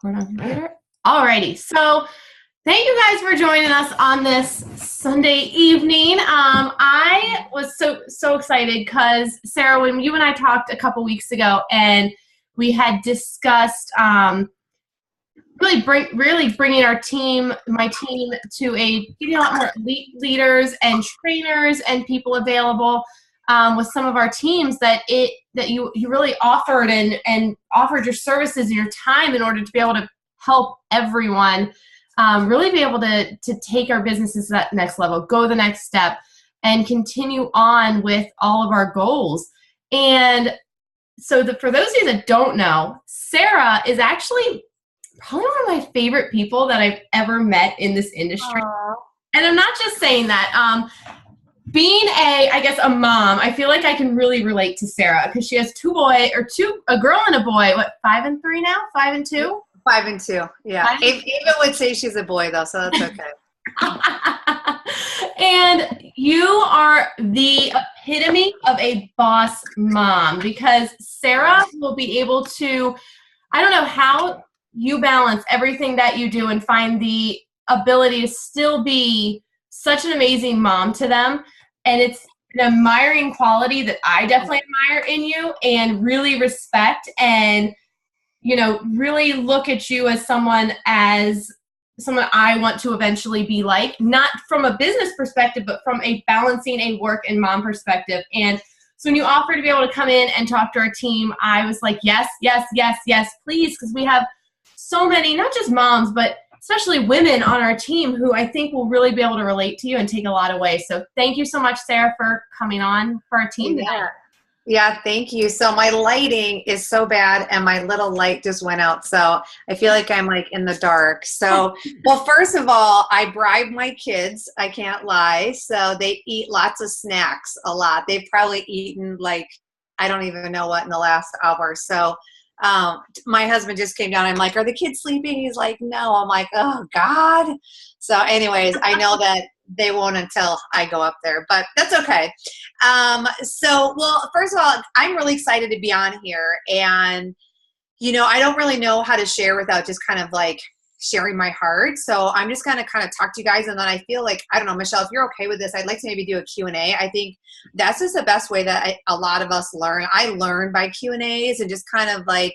Record on computer. Alrighty, so thank you guys for joining us on this Sunday evening. I was so excited because Sarah, when you and I talked a couple weeks ago, and we had discussed really bringing my team to getting a lot more elite leaders and trainers and people available with some of our teams that you really offered and offered your services and your time in order to be able to help everyone really be able to take our businesses to that next level, go the next step, and continue on with all of our goals. And so for those of you that don't know, Sarah is actually probably one of my favorite people that I've ever met in this industry. Aww. And I'm not just saying that. Being a mom, I feel like I can really relate to Sarah because she has a girl and a boy. What, 5 and 3 now? 5 and 2? 5 and 2. Yeah. Ava would say she's a boy though, so that's okay. And you are the epitome of a boss mom because Sarah will be able to, I don't know how you balance everything that you do and find the ability to still be such an amazing mom to them. And it's an admiring quality that I definitely admire in you and really respect and, really look at you as someone I want to eventually be like, not from a business perspective, but from a balancing a work and mom perspective. And so when you offered to be able to come in and talk to our team, I was like, yes, please, because we have so many, not just moms, but especially women on our team who I think will really be able to relate to you and take a lot away. So thank you so much, Sarah, for coming on for our team today. Yeah, thank you. So my lighting is so bad and my little light just went out. So I feel like I'm like in the dark. So, well, first of all, I bribe my kids. I can't lie. So they eat lots of snacks, a lot. They've probably eaten like, I don't even know what in the last hour. So my husband just came down. I'm like, are the kids sleeping? He's like, no. I'm like, oh God. So anyways, I know that they won't until I go up there, but that's okay. Well, first of all, I'm really excited to be on here, and, I don't really know how to share without just kind of like sharing my heart. So I'm just going to kind of talk to you guys. And then I feel like, I don't know, Michelle, if you're okay with this, I'd like to maybe do a Q&A. I think that's just the best way that a lot of us learn. I learn by Q&As and just kind of like,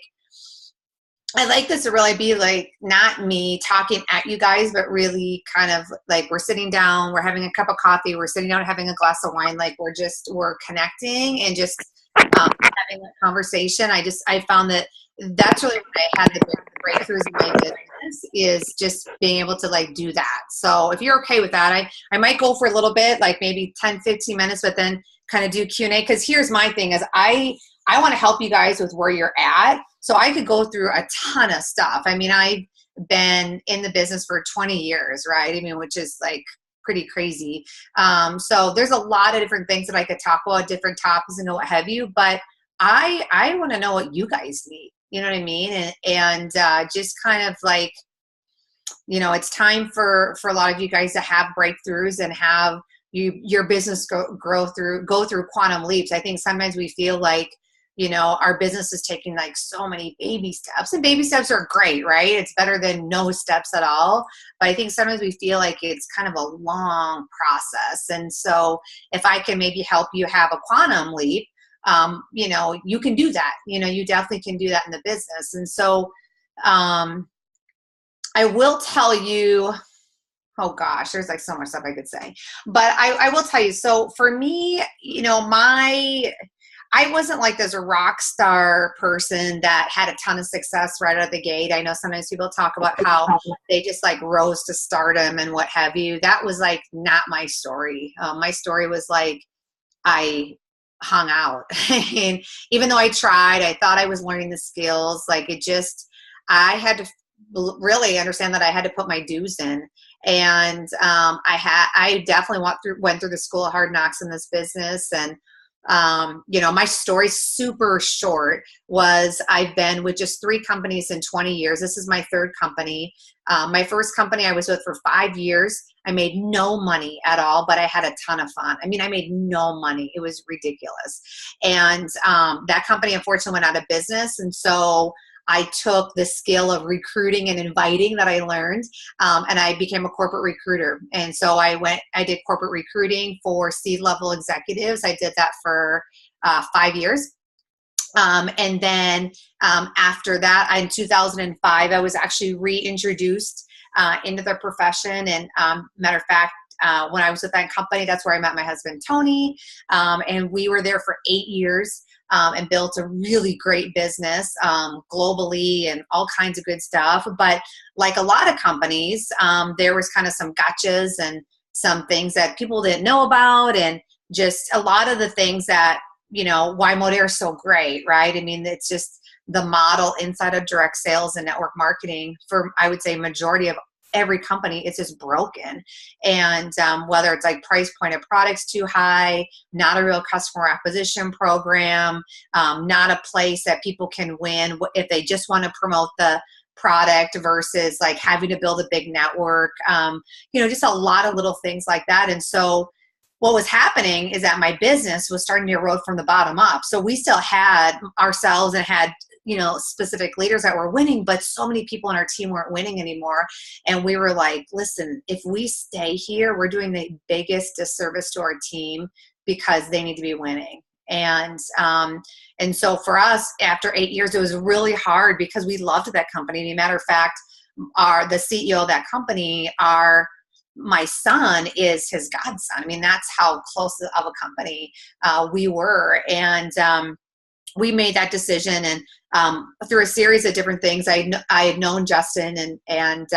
I like this to really be like not me talking at you guys, but really kind of like we're sitting down, we're having a cup of coffee, we're sitting down having a glass of wine, like we're connecting and just having a conversation. I found that that's really what I had the breakthroughs in my business is just being able to like do that. So if you're okay with that, I might go for a little bit, like maybe 10, 15 minutes, but then kind of do Q&A. Because here's my thing is I want to help you guys with where you're at. So I could go through a ton of stuff. I mean, I've been in the business for 20 years, right? I mean, which is like pretty crazy. So there's a lot of different things that I could talk about, different topics and what have you. But I want to know what you guys need. You know what I mean? And just kind of like, it's time for a lot of you guys to have breakthroughs and have your business go through quantum leaps. I think sometimes we feel like, our business is taking like so many baby steps, and baby steps are great, right? It's better than no steps at all. But I think sometimes we feel like it's kind of a long process. And so if I can maybe help you have a quantum leap, you can do that. You definitely can do that in the business. And so I will tell you, oh gosh, there's like so much stuff I could say, but I will tell you. So for me, I wasn't like this rock star person that had a ton of success right out of the gate. I know sometimes people talk about how they just like rose to stardom and what have you. That was like not my story. My story was like I hung out. And even though I tried, I thought I was learning the skills. Like I had to really understand that I had to put my dues in. And I definitely went through the school of hard knocks in this business. And my story super short was I've been with just 3 companies in 20 years. This is my 3rd company. My first company I was with for 5 years. I made no money at all, but I had a ton of fun. I mean, I made no money. It was ridiculous. And that company unfortunately went out of business. And so I took the skill of recruiting and inviting that I learned, and I became a corporate recruiter. And so I did corporate recruiting for C-level executives. I did that for 5 years. And then after that, in 2005, I was actually reintroduced into the profession. And matter of fact, when I was with that company, that's where I met my husband, Tony. And we were there for 8 years and built a really great business globally and all kinds of good stuff. But like a lot of companies, there was kind of some gotchas and some things that people didn't know about, and just a lot of the things that, why Modere is so great, right? I mean, it's just the model inside of direct sales and network marketing for, I would say, majority of every company, it's just broken. And whether it's like price point of products too high, not a real customer acquisition program, not a place that people can win if they just want to promote the product versus like having to build a big network, just a lot of little things like that. And so what was happening is that my business was starting to erode from the bottom up. So we still had ourselves and had specific leaders that were winning, but so many people on our team weren't winning anymore. And we were like, listen, if we stay here, we're doing the biggest disservice to our team because they need to be winning. And so for us, after 8 years, it was really hard because we loved that company. As a matter of fact, the CEO of that company, my son is his godson. I mean, that's how close of a company we were. And we made that decision, and through a series of different things, I had known Justin, and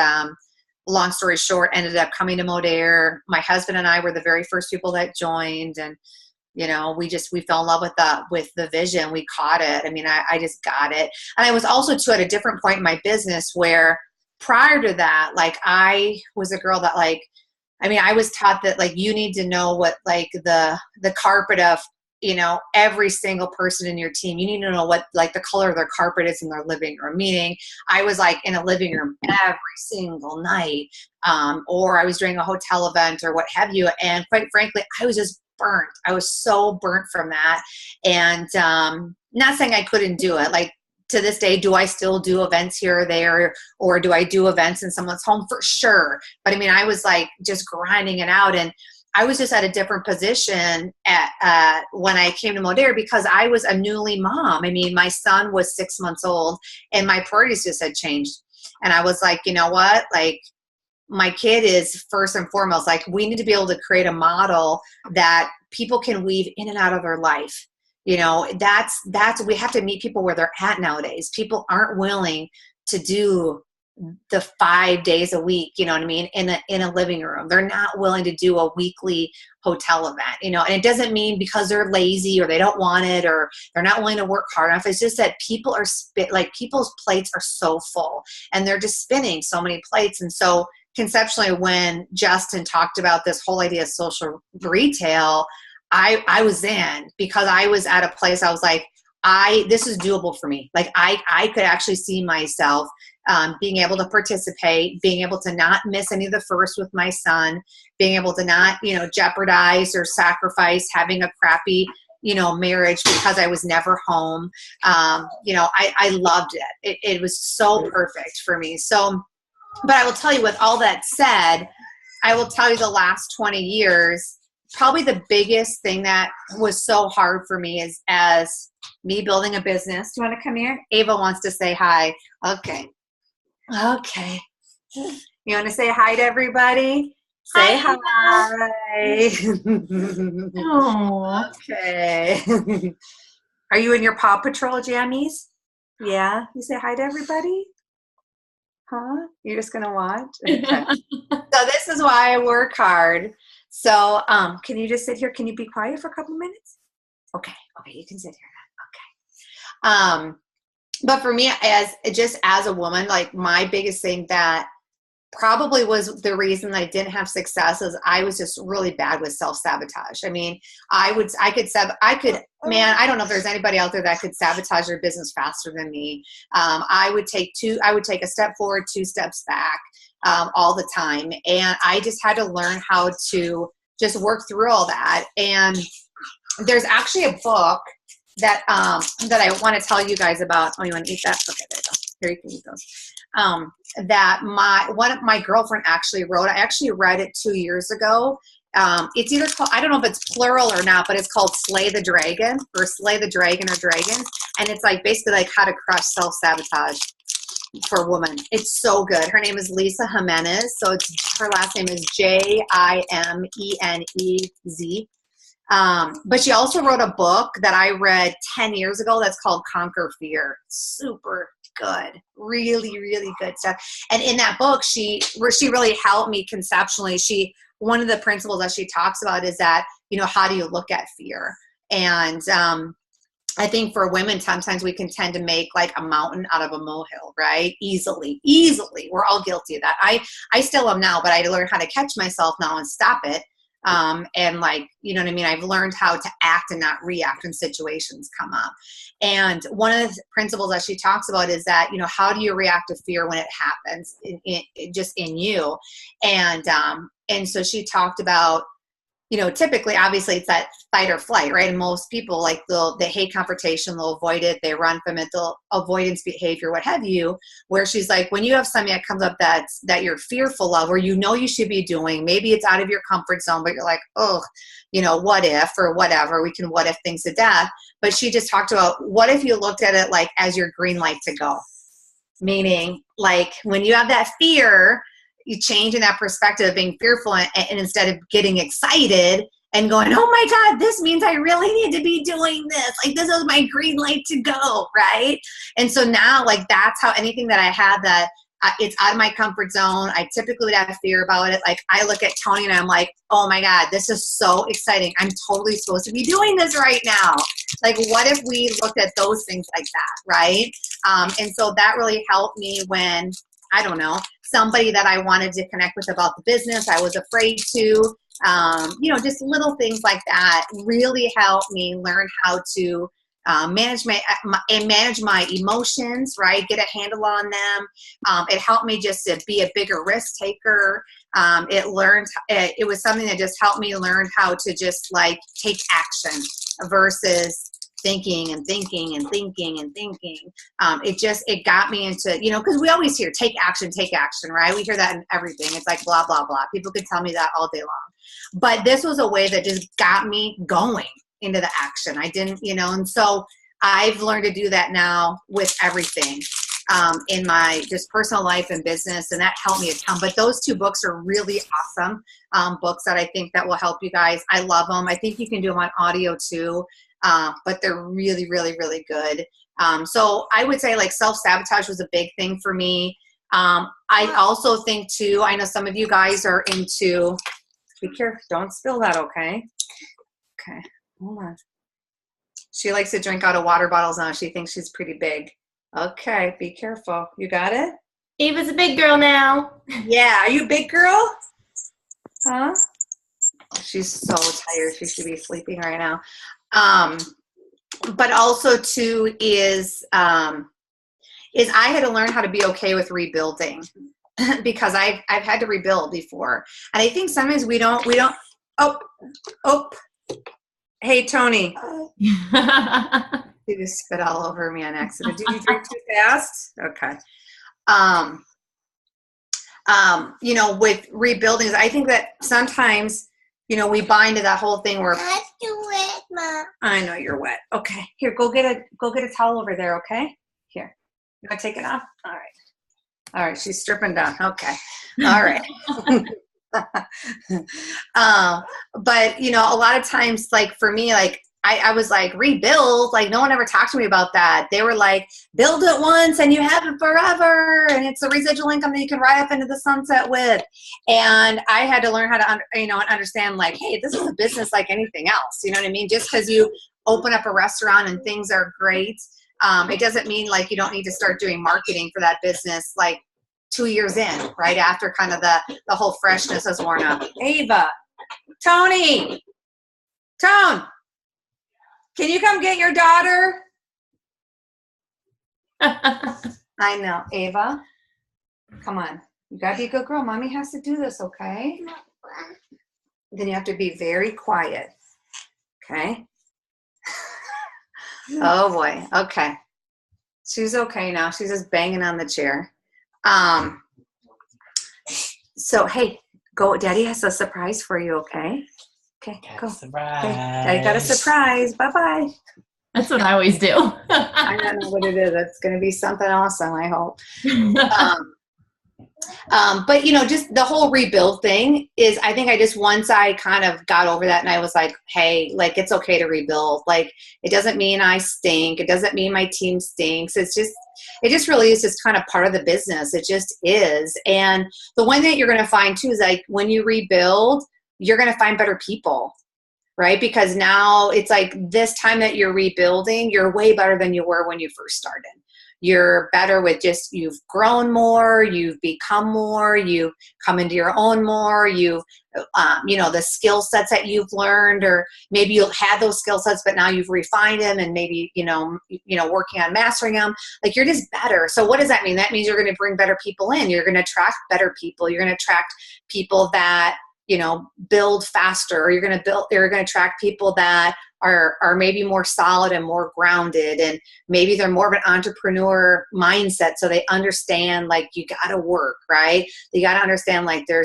long story short, ended up coming to Modere. My husband and I were the very first people that joined, and we fell in love with the vision. We caught it. I mean, I just got it. And I was also too at a different point in my business where prior to that, like I was a girl that I was taught that like you need to know what like the carpet of every single person in your team. You need to know what like the color of their carpet is in their living room. Meaning I was like in a living room every single night, or I was doing a hotel event or what have you. And quite frankly, I was just burnt. I was so burnt from that. And not saying I couldn't do it. Like to this day, do I still do events here or there, or do I do events in someone's home? For sure. But I mean, I was like just grinding it out, and I was just at a different position when I came to Modere because I was a newly mom. I mean, my son was 6 months old, and my priorities just had changed. And I was like, you know what? Like, my kid is first and foremost. Like, we need to be able to create a model that people can weave in and out of their life. We have to meet people where they're at nowadays. People aren't willing to do the 5 days a week, you know what I mean, in a living room. They're not willing to do a weekly hotel event, and it doesn't mean because they're lazy or they don't want it or they're not willing to work hard enough. It's just that people are people's plates are so full and they're just spinning so many plates. And so conceptually, when Justin talked about this whole idea of social retail, I was in because I was at a place I was like, this is doable for me. Like I could actually see myself being able to participate, being able to not miss any of the first with my son, being able to not, jeopardize or sacrifice having a crappy, marriage because I was never home. I loved it. It was so perfect for me. So, but I will tell you, with all that said, I will tell you the last 20 years, probably the biggest thing that was so hard for me is as me building a business. Do you want to come here? Ava wants to say hi. Okay. You want to say hi to everybody? Say hi. Oh. Okay. Are you in your Paw Patrol jammies? Yeah. You say hi to everybody? Huh? You're just going to watch? Okay. So this is why I work hard. So can you just sit here? Can you be quiet for a couple of minutes? Okay, you can sit here now. Okay. But for me, as a woman, like my biggest thing that probably was the reason that I didn't have success is I was just really bad with self-sabotage. I mean, I don't know if there's anybody out there that could sabotage their business faster than me. I would take a step forward, 2 steps back, all the time. And I just had to learn how to just work through all that. And there's actually a book that I want to tell you guys about. Oh, you want to eat that? Okay, there you go. here, you can eat those. That my girlfriend actually wrote. I actually read it 2 years ago. It's either called, I don't know if it's plural or not, but it's called Slay the Dragon, or Slay the Dragon, or Dragons. And it's like basically like how to crush self-sabotage for women. It's so good. Her name is Lisa Jimenez. So her last name is Jimenez. But she also wrote a book that I read 10 years ago that's called Conquer Fear. Super good. Really, really good stuff. And in that book, she really helped me conceptually. One of the principles that she talks about is that, how do you look at fear? And I think for women, sometimes we can tend to make like a mountain out of a molehill, right? Easily. We're all guilty of that. I still am now, but I learned how to catch myself now and stop it. And like, you know what I mean? I've learned how to act and not react when situations come up. And one of the principles that she talks about is that, how do you react to fear when it happens just in you? And so she talked about, typically, obviously it's that fight or flight, right? And most people, like, they hate confrontation, they'll avoid it, they run from it, they'll avoidance behavior, what have you, where she's like, when you have something that comes up that you're fearful of, or you should be doing, maybe it's out of your comfort zone, but you're like, oh, what if, or whatever, we can what if things to death. But she just talked about, what if you looked at it like as your green light to go? Meaning, like, when you have that fear, you change in that perspective of being fearful, and instead of getting excited and going, oh my God, this means I really need to be doing this. Like, this is my green light to go, right? And so now, like, that's how anything that I had that it's out of my comfort zone, I typically would have fear about it. Like, I look at Tony and I'm like, oh my God, this is so exciting. I'm totally supposed to be doing this right now. Like, what if we looked at those things like that, right? And so that really helped me when, I don't know, somebody that I wanted to connect with about the business, I was afraid to, just little things like that really helped me learn how to manage my emotions, right? Get a handle on them. It helped me just to be a bigger risk taker. It was something that just helped me learn how to just like take action versus thinking and thinking and thinking and thinking. It got me into, because we always hear take action, right? We hear that in everything. It's like blah, blah, blah. People could tell me that all day long. But this was a way that just got me going into the action. I didn't, and so I've learned to do that now with everything in my just personal life and business, and that helped me a ton. But those 2 books are really awesome books that I think that will help you guys. I love them. I think you can do them on audio too. But they're really, really, really good. So I would say like self-sabotage was a big thing for me. I also think too, I know some of you guys are into, be careful, don't spill that, okay? Okay, hold on. She likes to drink out of water bottles now. She thinks she's pretty big. Okay, be careful. You got it? Eva's a big girl now. Yeah, are you a big girl? Huh? She's so tired. She should be sleeping right now. But also too is I had to learn how to be okay with rebuilding because I've had to rebuild before. And I think sometimes we don't, oh, hey, Tony. You just spit all over me on accident. Did you drink too fast? Okay. With rebuilding, I think that sometimes, we buy into that whole thing where That's too wet, Mom. I know you're wet. Okay, here, go get a towel over there. Okay, here. You want to take it off? All right. She's stripping down. Okay, all right. But a lot of times, like for me, like I was like, rebuild, like no one ever talked to me about that. They were like, build it once and you have it forever, and it's a residual income that you can ride up into the sunset with. And I had to learn how to understand, like, hey, this is a business like anything else. You know what I mean? Just because you open up a restaurant and things are great, it doesn't mean like you don't need to start doing marketing for that business like 2 years in, right after kind of the whole freshness has worn off. Ava, Tone, can you come get your daughter? I know, Ava. Come on. You gotta be a good girl. Mommy has to do this, okay? Then you have to be very quiet. Okay? Oh boy. Okay. She's okay now. She's just banging on the chair. So, hey, go. Daddy has a surprise for you, okay? Okay, go. Surprise. Okay, Daddy got a surprise. Bye-bye. That's what I always do. I don't know what it is. It's going to be something awesome, I hope. But, just the whole rebuild thing is, I think once I kind of got over that and I was like, hey, like, it's okay to rebuild. Like, it doesn't mean I stink. It doesn't mean my team stinks. It just really is just kind of part of the business. It just is. And the one thing that you're going to find too is, like, when you rebuild, you're going to find better people, right? Because now it's like this time that you're rebuilding, you're way better than you were when you first started. You're better with you've grown more, you've become more, you've come into your own more, the skill sets that you've learned, or maybe you've had those skill sets, but now you've refined them and maybe, working on mastering them. Like, you're just better. So what does that mean? That means you're going to bring better people in. You're going to attract better people. You're going to attract people that, build faster. You're going to attract people that are maybe more solid and more grounded, and maybe they're more of an entrepreneur mindset. So they understand, like, you got to work, right? You got to understand, like, I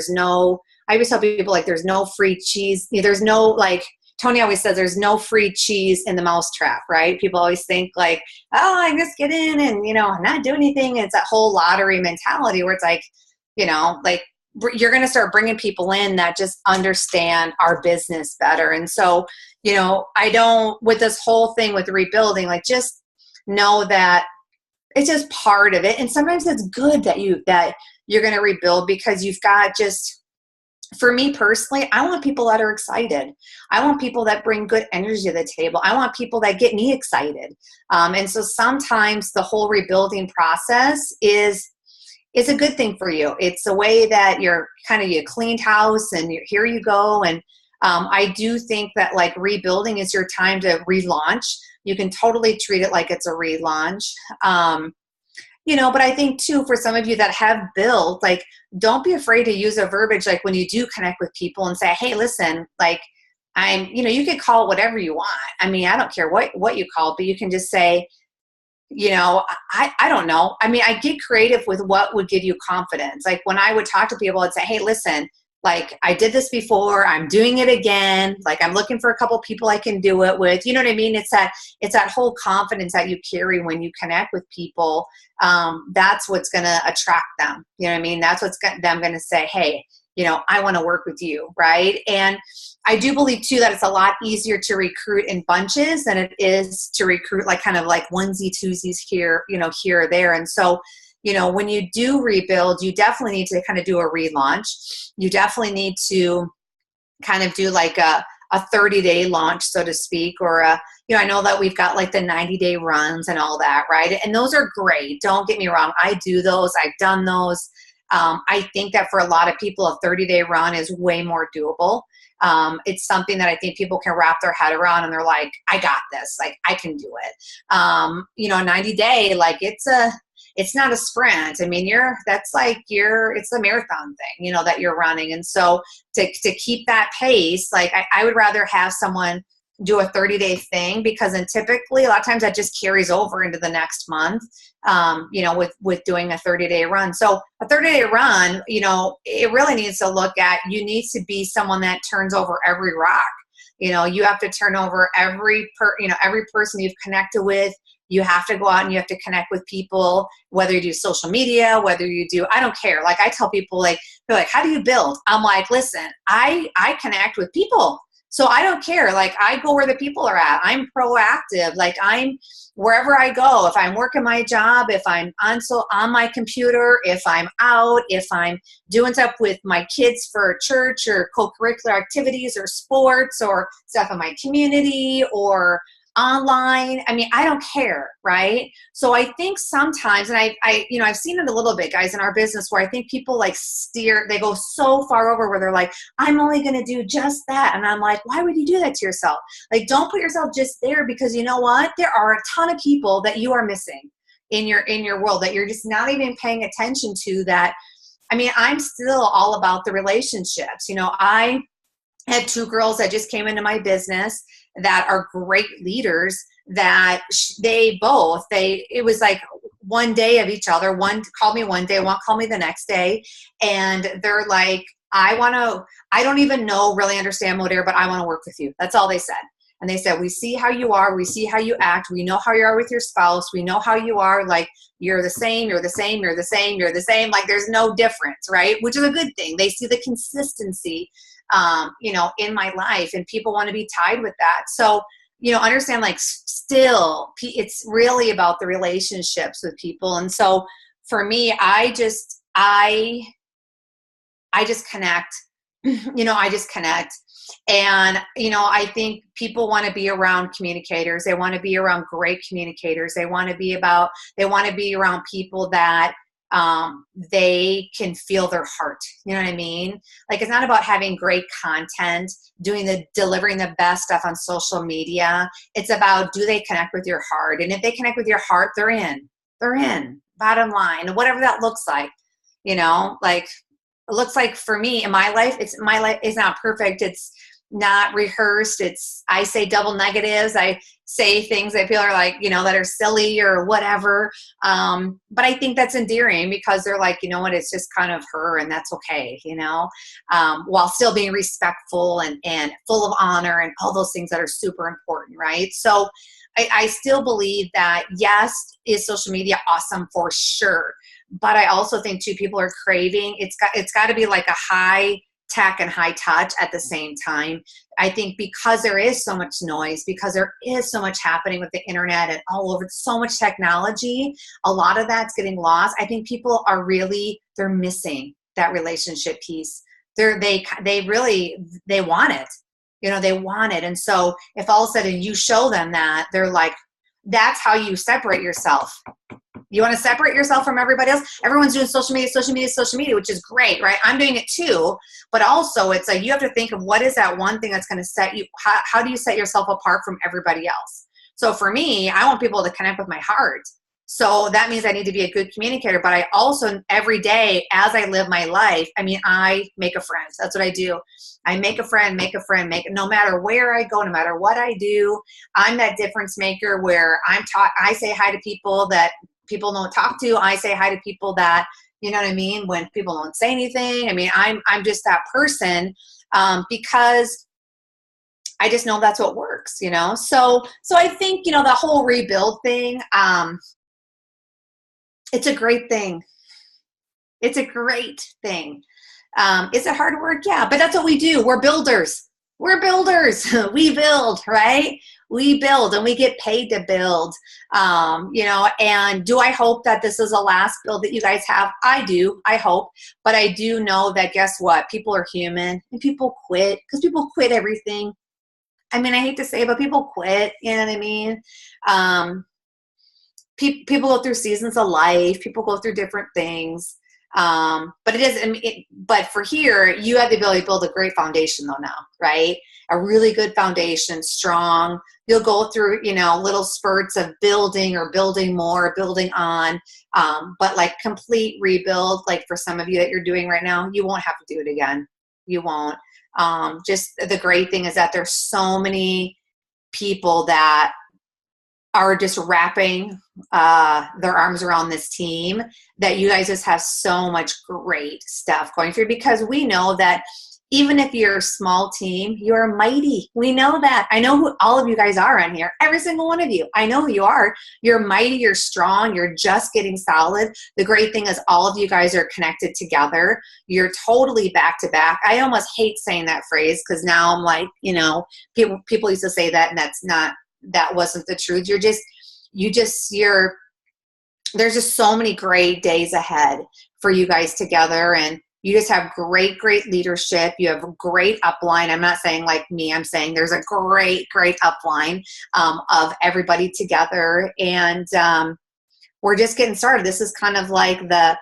always tell people, like, there's no free cheese. There's no, like, Tony always says, there's no free cheese in the mousetrap, right? People always think, like, oh, I just get in and, not do anything. It's that whole lottery mentality where it's like, like, you're going to start bringing people in that just understand our business better. And so, with this whole thing with rebuilding, like, just know that it's just part of it. And sometimes it's good that you're going to rebuild, because you've got for me personally, I want people that are excited. I want people that bring good energy to the table. I want people that get me excited. And so sometimes the whole rebuilding process is a good thing for you. It's a way that you cleaned house and here you go. And I do think that, like, rebuilding is your time to relaunch. You can totally treat it like it's a relaunch. But I think too, for some of you that have built, like, don't be afraid to use a verbiage, like, when you do connect with people and say, hey, listen, like, you could call it whatever you want. I mean, I don't care what you call it, but you can just say, I don't know. I mean, I get creative with what would give you confidence. Like, when I would talk to people, I'd say, hey, listen, like, I did this before, I'm doing it again. Like, I'm looking for a couple people I can do it with. You know what I mean? It's that whole confidence that you carry when you connect with people. That's what's going to attract them. You know what I mean? That's what's them going to say, hey, I want to work with you. Right. And I do believe too that it's a lot easier to recruit in bunches than it is to recruit like kind of like onesie twosies here, here or there. And so, when you do rebuild, you definitely need to kind of do a relaunch. You definitely need to kind of do like a 30-day launch, so to speak, or I know that we've got like the 90-day runs and all that, right? And those are great. Don't get me wrong. I do those. I've done those. I think that for a lot of people, a 30-day run is way more doable. It's something that I think people can wrap their head around, and they're like, I got this. Like, I can do it. 90-day, like, it's not a sprint. I mean, it's a marathon thing, that you're running. And so to keep that pace, like, I would rather have someone do a 30-day thing, because then typically a lot of times that just carries over into the next month, with doing a 30-day run. So a 30-day run, it really needs to look at, you need to be someone that turns over every rock. You have to turn over every person you've connected with. You have to go out and you have to connect with people, whether you do social media, I don't care. Like, I tell people, they're like, how do you build? I'm like, listen, I connect with people. So I don't care. Like, I go where the people are at. I'm proactive. Like, I'm wherever I go. If I'm working my job, if I'm on my computer, if I'm out, if I'm doing stuff with my kids for church or co-curricular activities or sports or stuff in my community or online. I mean, I don't care, right? So I think sometimes, and I've seen it a little bit, guys, in our business, where I think people they go so far over where they're like, I'm only going to do just that. And I'm like, why would you do that to yourself? Like, don't put yourself just there, because you know what? There are a ton of people that you are missing in your world that you're just not even paying attention to. That, I mean, I'm still all about the relationships. I had two girls that just came into my business that are great leaders it was like one day of each other. One called me one day, one called me the next day. And they're like, I don't even really understand Modere, but I want to work with you. That's all they said. And they said, we see how you are. We see how you act. We know how you are with your spouse. We know how you are. Like, you're the same, you're the same, you're the same, you're the same. Like, there's no difference, right? Which is a good thing. They see the consistency, in my life, and people want to be tied with that. So, understand, like, still, it's really about the relationships with people. And so for me, I just connect, I just connect. And, I think people want to be around communicators. They want to be around great communicators. They want to be around people that they can feel their heart. You know what I mean? Like, it's not about having great content, delivering the best stuff on social media. It's about, do they connect with your heart? And if they connect with your heart, they're in, bottom line, whatever that looks like, like, it looks like for me in my life is not perfect. It's not rehearsed. I say double negatives. I say things that people are like, that are silly or whatever. But I think that's endearing, because they're like, it's just kind of her, and that's okay, while still being respectful and full of honor and all those things that are super important. Right. So I still believe that, yes, is social media awesome? For sure. But I also think too, people are craving, it's got to be like a high tech and high touch at the same time. I think because there is so much noise, because there is so much happening with the internet and all over, so much technology, a lot of that's getting lost. I think people are they're missing that relationship piece. They want it. They want it. And so if all of a sudden you show them that, they're like, that's how you separate yourself. You want to separate yourself from everybody else? Everyone's doing social media, which is great, right? I'm doing it too. But also, it's like, you have to think of, what is that one thing that's going to set you, how do you set yourself apart from everybody else? So for me, I want people to connect with my heart. So that means I need to be a good communicator. But I also, every day as I live my life, I make a friend. That's what I do. I make a friend, no matter where I go, no matter what I do. I'm that difference maker where I say hi to people that people don't talk to. I say hi to people that, you know what I mean? When people don't say anything, I'm just that person, because I just know that's what works, So I think, the whole rebuild thing, it's a great thing. It's a great thing. Is it hard work? Yeah, but that's what we do. We're builders. We build, right? We build, and we get paid to build, and do I hope that this is the last build that you guys have? I do. I hope. But I do know that, guess what? People are human, and people quit, because people quit everything. I hate to say it, but people quit. You know what I mean? People go through seasons of life. People go through different things. But but for here, you have the ability to build a great foundation though now, right? A really good foundation, strong. You'll go through, little spurts of building or building more, building on. But like complete rebuild, like for some of you that you're doing right now, you won't have to do it again. You won't. Just the great thing is that there's so many people that are just wrapping their arms around this team, that you guys just have so much great stuff going through, because we know that even if you're a small team, you're mighty. We know that. I know who all of you guys are on here. Every single one of you. I know who you are. You're mighty. You're strong. You're just getting solid. The great thing is all of you guys are connected together. You're totally back to back. I almost hate saying that phrase, because now I'm like, people used to say that, and that wasn't the truth. There's just so many great days ahead for you guys together, and you just have great leadership. You have a great upline. I'm not saying like me, I'm saying there's a great upline of everybody together, and we're just getting started. This is kind of like the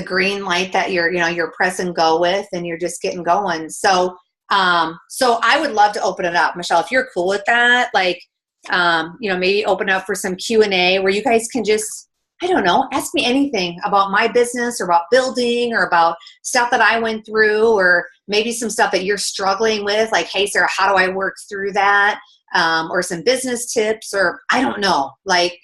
green light that you're press and go with, and you're just getting going. So I would love to open it up, Michelle, if you're cool with that, like, maybe open up for some Q&A where you guys can just, I don't know, ask me anything about my business or about building or about stuff that I went through, or maybe some stuff that you're struggling with, like, hey, Sarah, how do I work through that? or some business tips, or I don't know, like,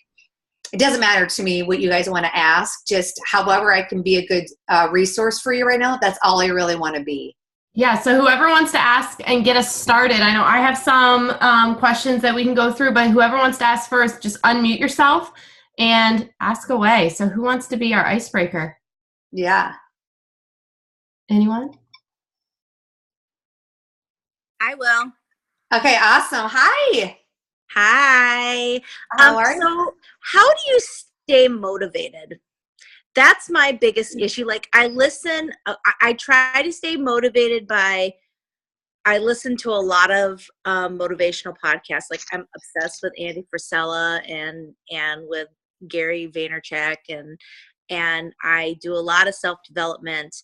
it doesn't matter to me what you guys want to ask. Just however I can be a good resource for you right now, that's all I really want to be. Yeah, so whoever wants to ask and get us started, I know I have some questions that we can go through, but whoever wants to ask first, just unmute yourself and ask away. So who wants to be our icebreaker? Yeah. Anyone? I will. Okay, awesome. Hi. Hi. How are you? So how do you stay motivated? That's my biggest issue. Like I listen, I try to stay motivated I listen to a lot of motivational podcasts. Like I'm obsessed with Andy Frisella and with Gary Vaynerchuk and I do a lot of self-development.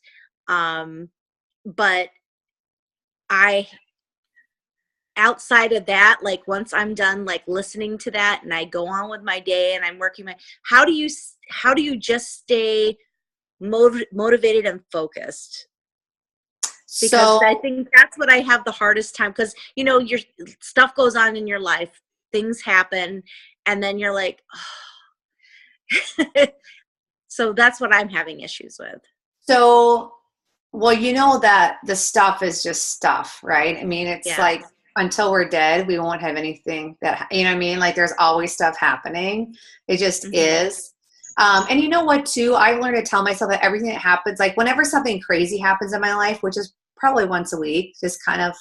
But outside of that, like once I'm done like listening to that and I go on with my day and I'm working how do you just stay motivated and focused? Because I think that's what I have the hardest time, because your stuff goes on in your life, things happen, and then you're like, oh. So that's what I'm having issues with. So, well, that the stuff is just stuff, right? I mean, it's like, until we're dead, we won't have anything that, you know what I mean? Like there's always stuff happening. It just is. And you know what too? I've learned to tell myself that everything that happens, like whenever something crazy happens in my life, which is probably once a week, just kind of,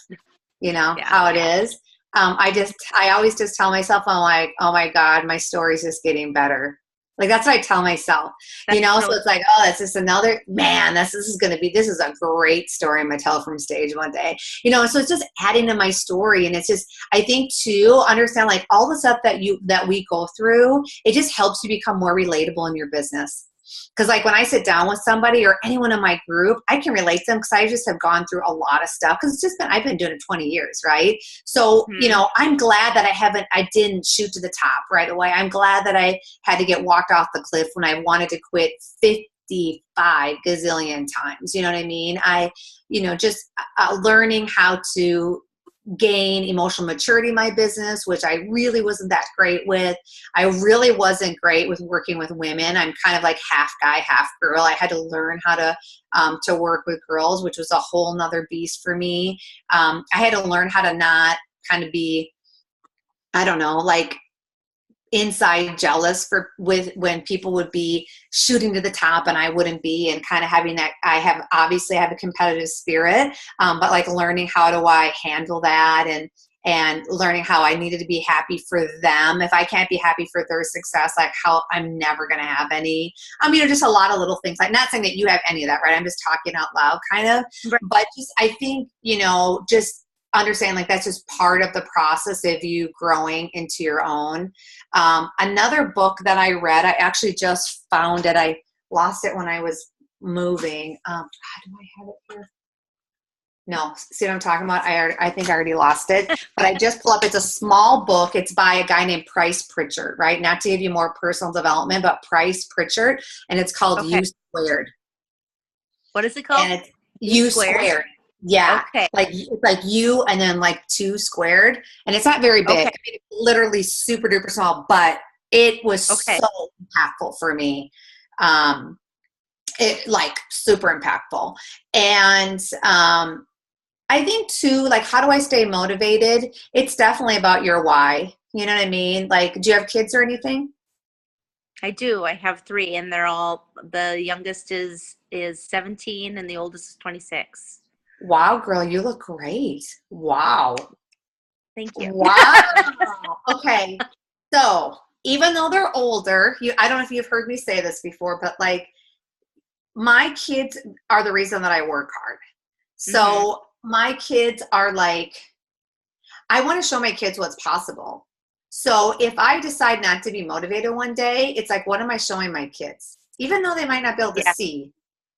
how it is. I always just tell myself, I'm like, oh my God, my story's just getting better. Like, that's what I tell myself, so it's like, oh, that's just another, man, this is a great story I'm going to tell from stage one day, so it's just adding to my story. And it's just, I think too, understand like all the stuff that we go through, it just helps you become more relatable in your business. Because like when I sit down with somebody or anyone in my group, I can relate to them because I just have gone through a lot of stuff, because I've been doing it 20 years, right? So, I'm glad that I didn't shoot to the top right away. I'm glad that I had to get walked off the cliff when I wanted to quit 55 gazillion times. You know what I mean? Just learning how to gain emotional maturity in my business, which I really wasn't that great with. I really wasn't great with working with women. I'm kind of like half guy, half girl. I had to learn how to work with girls, which was a whole nother beast for me. I had to learn how to not kind of be, I don't know, like inside jealous when people would be shooting to the top and I wouldn't be, and kind of having that, obviously I have a competitive spirit, but like learning how do I handle that, and learning how I needed to be happy for them. If I can't be happy for their success, like how I'm never going to have any, just a lot of little things, like not saying that you have any of that, right? I'm just talking out loud kind of, right. But just, I think, just understand like that's just part of the process of you growing into your own. Another book that I read, I actually just found it. I lost it when I was moving. Do I have it here? No, see what I'm talking about? I think I already lost it, but I just pulled up. It's a small book. It's by a guy named Price Pritchard, right? Not to give you more personal development, but Price Pritchard, and it's called U Squared. What is it called? And it's U Squared. Yeah. Okay. It's like U and then like 2 squared. And it's not very big. Okay. I mean, it's literally super duper small, but it was so impactful for me. It like super impactful. And I think too, like, how do I stay motivated? It's definitely about your why. You know what I mean? Like, do you have kids or anything? I do. I have 3, and they're all, the youngest is 17 and the oldest is 26. Wow, girl, you look great. Wow. Thank you. Wow. Okay. So even though they're older, I don't know if you've heard me say this before, but like my kids are the reason that I work hard. So my kids are like, I want to show my kids what's possible. So if I decide not to be motivated one day, it's like, what am I showing my kids? Even though they might not be able to see,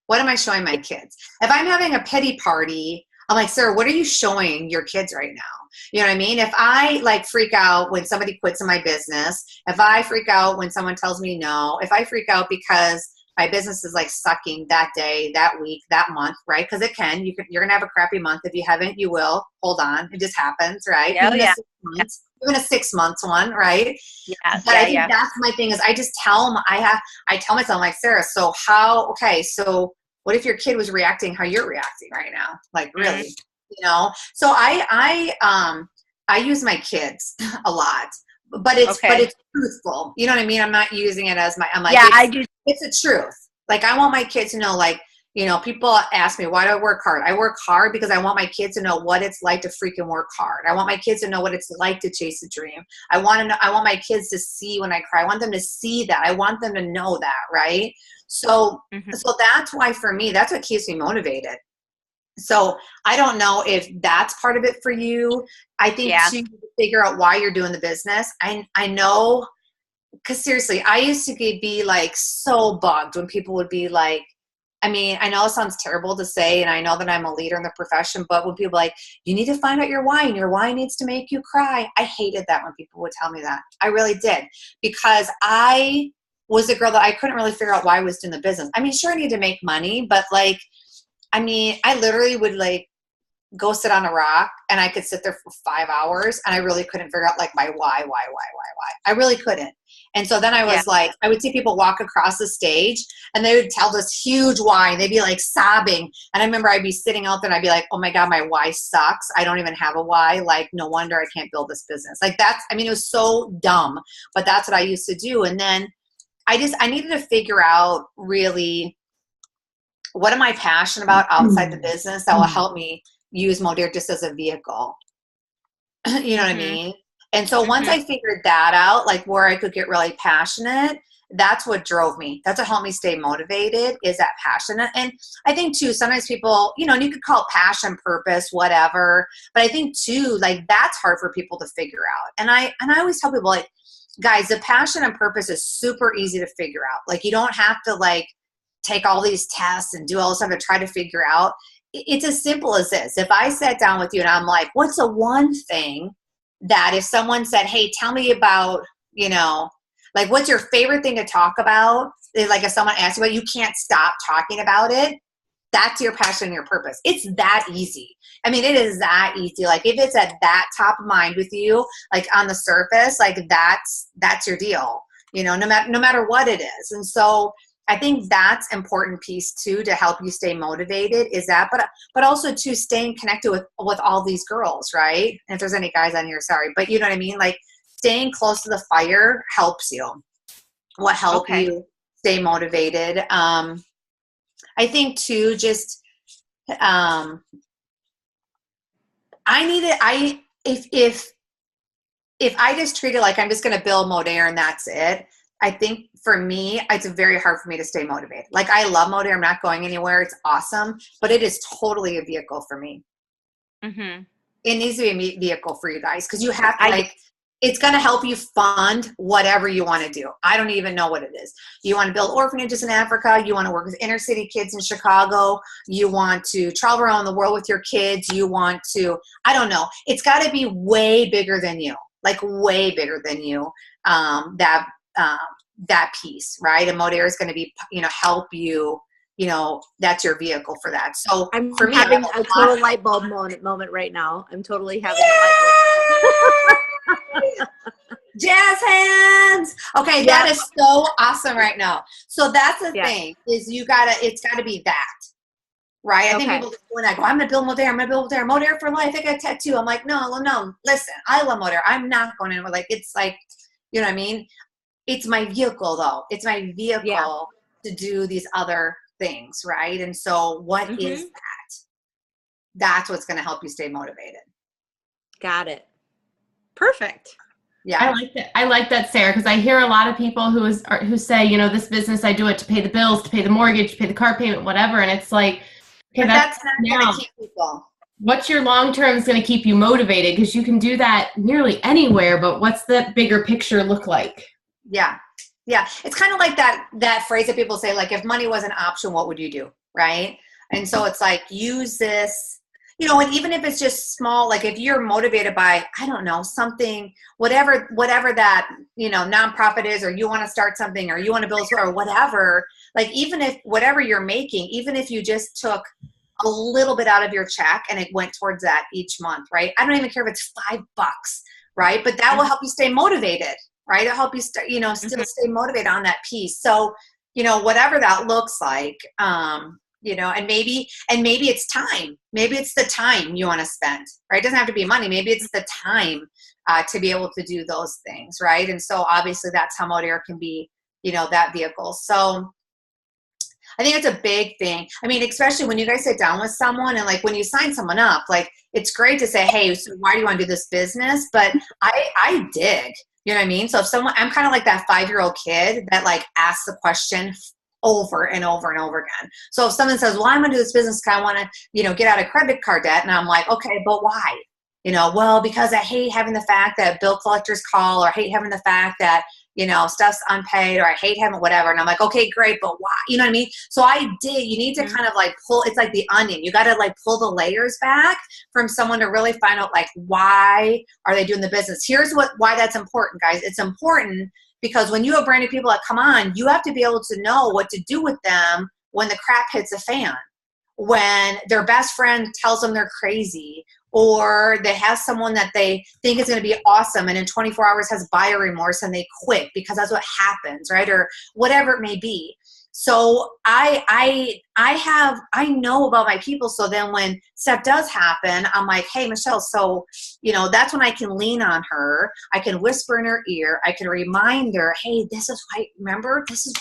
what am I showing my kids? If I'm having a pity party, I'm like, Sarah, what are you showing your kids right now? You know what I mean? If I like freak out when somebody quits in my business, if I freak out when someone tells me no, if I freak out because my business is like sucking that day, that week, that month, right? Because it can. You're going to have a crappy month. If you haven't, you will. Hold on. It just happens, right? Oh, yeah. even a 6 months one, right? Yeah. But I think that's my thing is I just tell them, I tell myself, like, Sarah, so so what if your kid was reacting how you're reacting right now? Like, really, So I use my kids a lot, but it's truthful. You know what I mean? I'm not using it as I'm like, I do. It's the truth. Like, I want my kids to know, like, people ask me, why do I work hard? I work hard because I want my kids to know what it's like to freaking work hard. I want my kids to know what it's like to chase a dream. I want my kids to see when I cry. I want them to see that. I want them to know that. Right. So that's why, for me, that's what keeps me motivated. So I don't know if that's part of it for you. I think to figure out why you're doing the business. I know, because seriously, I used to be like so bugged when people would be like, I mean, I know it sounds terrible to say, and I know that I'm a leader in the profession, but when people are like, you need to find out your why, and your why needs to make you cry. I hated that when people would tell me that. I really did, because I was a girl that I couldn't really figure out why I was doing the business. I mean, sure, I need to make money, but like, I mean, I literally would like go sit on a rock, and I could sit there for 5 hours, and I really couldn't figure out like my why. I really couldn't. And so then I was like, I would see people walk across the stage, and they would tell this huge why, and they'd be like sobbing. And I remember I'd be sitting out there, and I'd be like, oh my God, my why sucks. I don't even have a why. Like, no wonder I can't build this business. Like, it was so dumb, but that's what I used to do. And then I needed to figure out really, what am I passionate about outside the business that will help me use Modere just as a vehicle. You know what I mean? And so once I figured that out, like where I could get really passionate, that's what drove me. That's what helped me stay motivated, is that passion. And I think too, sometimes people, and you could call it passion, purpose, whatever. But I think too, like, that's hard for people to figure out. And I always tell people, like, guys, the passion and purpose is super easy to figure out. Like, you don't have to like take all these tests and do all this stuff to try to figure out. It's as simple as this. If I sat down with you and I'm like, what's the one thing that if someone said, hey, tell me about, like, what's your favorite thing to talk about? Like, if someone asks you about, you can't stop talking about it. That's your passion and your purpose. It's that easy. I mean, it is that easy. Like, if it's at that top of mind with you, like on the surface, like that's your deal, no matter what it is. And so I think that's important piece too, to help you stay motivated, is that, but also to staying connected with all these girls, right? And if there's any guys on here, sorry, but you know what I mean? Like, staying close to the fire helps you. What helps you stay motivated? I think too, just, if I just treat it like I'm just going to build Modere and that's it, I think for me, it's very hard for me to stay motivated. Like, I love Modere. I'm not going anywhere. It's awesome, but it is totally a vehicle for me. It needs to be a vehicle for you guys, because you have to, it's going to help you fund whatever you want to do. I don't even know what it is. You want to build orphanages in Africa. You want to work with inner city kids in Chicago. You want to travel around the world with your kids. You want to, I don't know. It's got to be way bigger than you, like way bigger than you. That piece, right? And Modere is going to be, help you, that's your vehicle for that. So I'm for me, having a total light bulb moment right now. I'm totally having a light bulb. Jazz hands. Okay. That is so awesome right now. So that's the thing, is it's gotta be that, right? I think people just go and go, I'm going to build Modere. I'm going to build Modere. Modere for life. I got a tattoo. I'm like, no, listen, I love Modere. I'm not going anywhere. Like, it's like, you know what I mean? It's my vehicle though. It's my vehicle to do these other things, right? And so what is that? That's what's going to help you stay motivated. Got it. Perfect. Yeah. I like that, Sarah, because I hear a lot of people who say, this business, I do it to pay the bills, to pay the mortgage, to pay the car payment, whatever. And it's like, okay, that's not going to keep people. What's your long-term is going to keep you motivated? Because you can do that nearly anywhere, but what's the bigger picture look like? Yeah. Yeah. It's kind of like that phrase that people say, like, if money was an option, what would you do? Right. And so it's like, use this, and even if it's just small, like if you're motivated by, I don't know, something, whatever that, nonprofit is, or you want to start something, or you want to build, or whatever, like, even if whatever you're making, even if you just took a little bit out of your check and it went towards that each month, right? I don't even care if it's $5, right? But that will help you stay motivated, right? It'll help you still stay motivated on that piece. So, whatever that looks like, and maybe it's time. Maybe it's the time you want to spend, right? It doesn't have to be money. Maybe it's the time to be able to do those things, right? And so obviously that's how Motivator can be, that vehicle. So I think it's a big thing. I mean, especially when you guys sit down with someone and like when you sign someone up, like it's great to say, hey, so why do you want to do this business? But I dig, you know what I mean? So if I'm kind of like that 5-year-old kid that like asks the question over and over and over again. So if someone says, well, I'm gonna do this business because I want to, get out of credit card debt. And I'm like, okay, but why? Well, because I hate having the fact that bill collectors call, or I hate having the fact that, stuff's unpaid, or I hate having whatever. And I'm like, okay, great, but why? You know what I mean? So you need to kind of like pull, it's like the onion. You got to like pull the layers back from someone to really find out like, why are they doing the business? Here's why that's important, guys. It's important because when you have brand new people that come on, you have to be able to know what to do with them when the crap hits a fan, when their best friend tells them they're crazy, or they have someone that they think is going to be awesome and in 24 hours has buyer remorse and they quit because that's what happens, right? Or whatever it may be. So I know about my people. So then when stuff does happen, I'm like, hey, Michelle, so, that's when I can lean on her. I can whisper in her ear. I can remind her, hey, this is why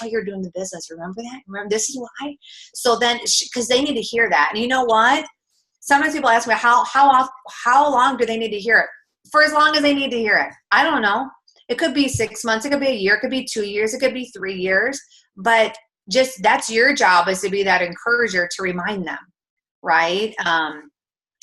you're doing the business. Remember that? Remember, this is why. So then, because they need to hear that. And you know what? Sometimes people ask me how long do they need to hear it? For as long as they need to hear it. I don't know. It could be 6 months. It could be a year. It could be 2 years. It could be 3 years. But just that's your job, is to be that encourager to remind them, right?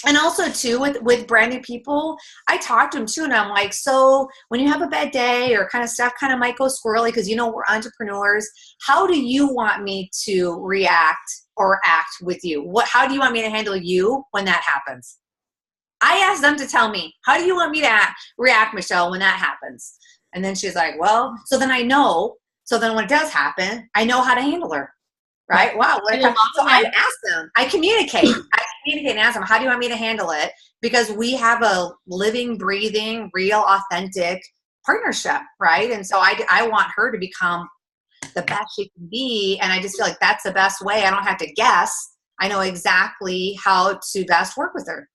And also too with brand new people, I talk to them too, and I'm like, so when you have a bad day or kind of stuff kind of might go squirrely because we're entrepreneurs, how do you want me to react or act with you? How do you want me to handle you when that happens? I asked them to tell me, how do you want me to react, Michelle, when that happens? And then she's like, well, so then I know. So then when it does happen, I know how to handle her, right? Wow. So I ask them, I communicate and ask them, how do you want me to handle it? Because we have a living, breathing, real, authentic partnership, right? And so I want her to become the best she can be. And I just feel like that's the best way. I don't have to guess. I know exactly how to best work with her.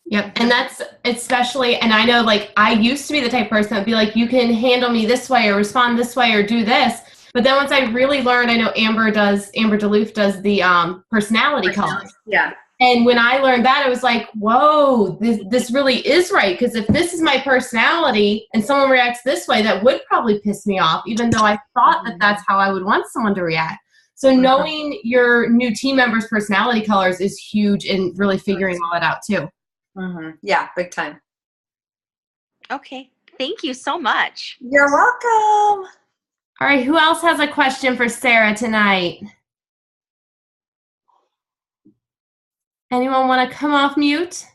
Yep. And that's especially, and I know like I used to be the type of person that'd be like, you can handle me this way or respond this way or do this. But then once I really learned, I know Amber Duluth does the personality colors. Yeah. And when I learned that, I was like, whoa, this really is right. Because if this is my personality and someone reacts this way, that would probably piss me off, even though I thought that that's how I would want someone to react. So knowing your new team member's personality colors is huge in really figuring all that out too. Mm-hmm. Yeah, big time. Okay. Thank you so much. You're welcome. All right. Who else has a question for Sarah tonight? Anyone want to come off mute?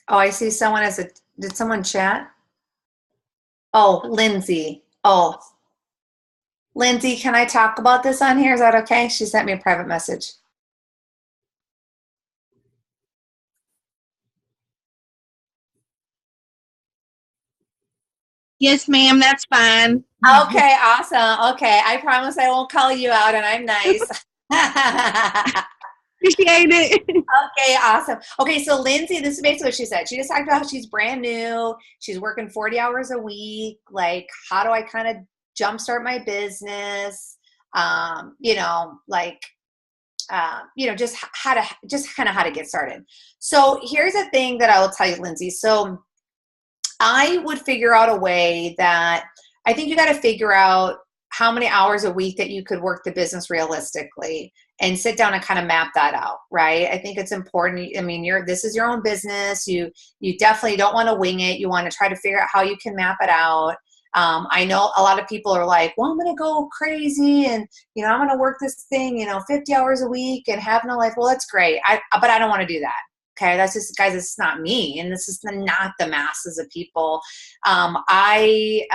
Oh, I see someone did someone chat? Oh, Lindsay. Oh, Lindsay, can I talk about this on here? Is that okay? She sent me a private message. Yes, ma'am, that's fine. Okay, awesome. Okay, I promise I won't call you out, and I'm nice. Appreciate it. Okay, awesome. Okay, so Lindsay, this is basically what she said. She just talked about how she's brand new. She's working 40 hours a week. Like, how do I kind of jumpstart my business? Just kind of how to get started. So here's the thing that I will tell you, Lindsay. So I would figure out a way that I think you got to figure out how many hours a week that you could work the business realistically and sit down and kind of map that out, right? I think it's important. I mean, this is your own business. You definitely don't want to wing it. You want to try to figure out how you can map it out. I know a lot of people are like, well, I'm going to go crazy and, I'm going to work this thing, 50 hours a week and have no life. Well, that's great. But I don't want to do that. Okay. That's just, guys, it's not me. And this is not the masses of people. I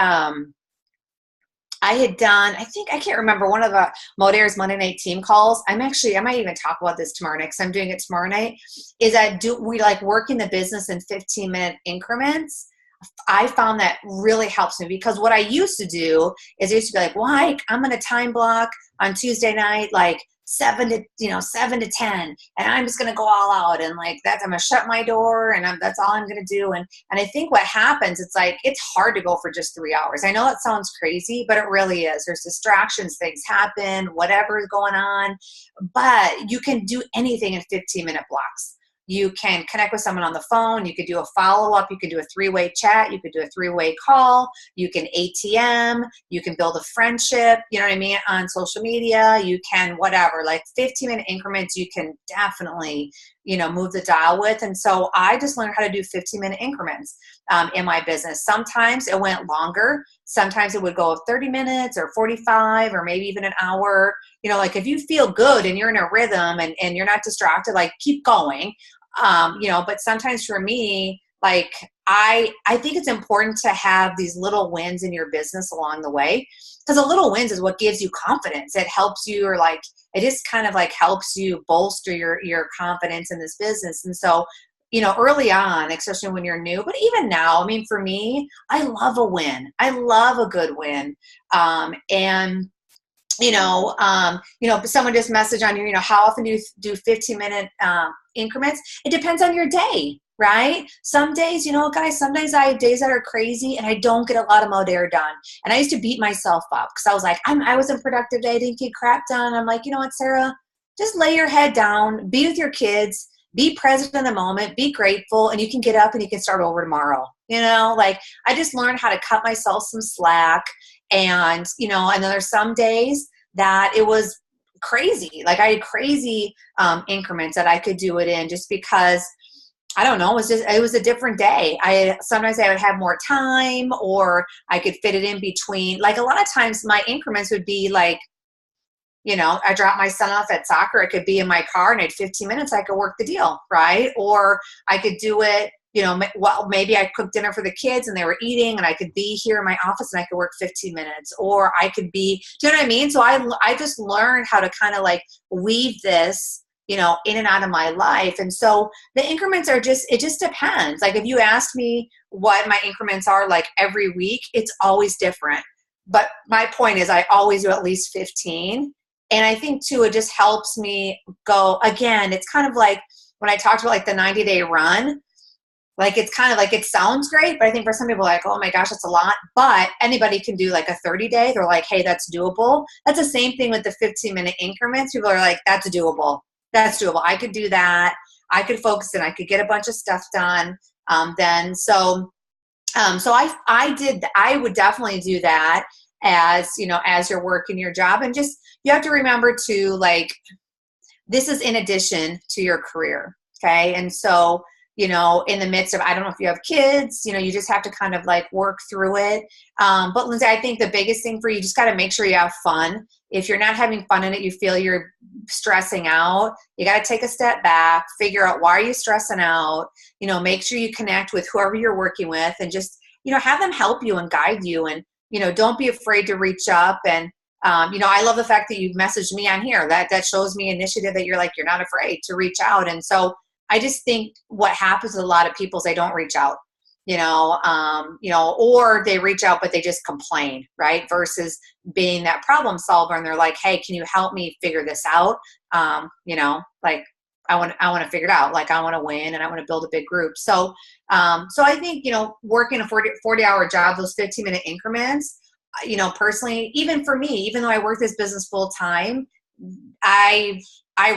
I had done, I can't remember, one of the Modaire's Monday night team calls. I might even talk about this tomorrow night because I'm doing it tomorrow night, is that we like working the business in 15-minute increments. I found that really helps me, because what I used to do is I used to be like, well, I'm going to time block on Tuesday night, like 7 to 10, and I'm just going to go all out, and like that, I'm going to shut my door, and that's all I'm going to do. And I think what happens, it's like, it's hard to go for just 3 hours. I know that sounds crazy, but it really is. There's distractions, things happen, whatever is going on, but you can do anything in 15-minute blocks. You can connect with someone on the phone. You could do a follow-up. You could do a 3-way chat. You could do a 3-way call. You can ATM. You can build a friendship, you know what I mean, on social media. You can whatever, like 15-minute increments, you can definitely, move the dial with. And so I just learned how to do 15-minute increments in my business. Sometimes it went longer. Sometimes it would go 30 minutes or 45 or maybe even an hour. Like if you feel good and you're in a rhythm and you're not distracted, like keep going. But sometimes for me, like I think it's important to have these little wins in your business along the way, because the little wins is what gives you confidence. It helps you, or like, it just kind of like helps you bolster your confidence in this business. And so, early on, especially when you're new, but even now, I mean, for me, I love a win. I love a good win. Someone just messaged on here, how often do you do 15-minute increments? It depends on your day, right? Some days, guys, some days I have days that are crazy and I don't get a lot of Modaire done. And I used to beat myself up because I was like, I was a productive day, I didn't get crap done. I'm like, you know what, Sarah, just lay your head down, be with your kids, be present in the moment, be grateful, and you can get up and you can start over tomorrow. Like I just learned how to cut myself some slack. And, and then there's some days that it was crazy. Like I had crazy increments that I could do it in, just because, I don't know, it was a different day. Sometimes I would have more time, or I could fit it in between. Like a lot of times my increments would be like, I dropped my son off at soccer. It could be in my car and I had 15 minutes. I could work the deal, right? Or I could do it, maybe I cooked dinner for the kids and they were eating, and I could be here in my office and I could work 15 minutes, or I could be, do you know what I mean? So I just learned how to kind of like weave this, in and out of my life. And so the increments are it just depends. Like if you ask me what my increments are like every week, it's always different. But my point is I always do at least 15. And I think too, it just helps me go, again, it's kind of like when I talked about like the 90-day run, like it's kind of like, it sounds great, but I think for some people like, oh my gosh, that's a lot. But anybody can do like a 30-day. They're like, hey, that's doable. That's the same thing with the 15-minute increments. People are like, that's doable. That's doable. I could do that. I could focus and I could get a bunch of stuff done. So I would definitely do that as you're working your job. And just, you have to remember to, like, this is in addition to your career. Okay. And so, in the midst of, I don't know if you have kids, you just have to kind of like work through it. But Lindsay, I think the biggest thing for you, just got to make sure you have fun. If you're not having fun in it, you feel you're stressing out, you got to take a step back, figure out, why are you stressing out? Make sure you connect with whoever you're working with, and just, have them help you and guide you. And, don't be afraid to reach up. And, I love the fact that you messaged me on here. That shows me initiative, that you're not afraid to reach out. And so I just think what happens with a lot of people is they don't reach out, or they reach out, but they just complain, right? Versus being that problem solver. And they're like, hey, can you help me figure this out? Like I want to figure it out. Like I want to win and I want to build a big group. So I think, working a 40-hour job, those 15-minute increments, personally, even for me, even though I work this business full time, I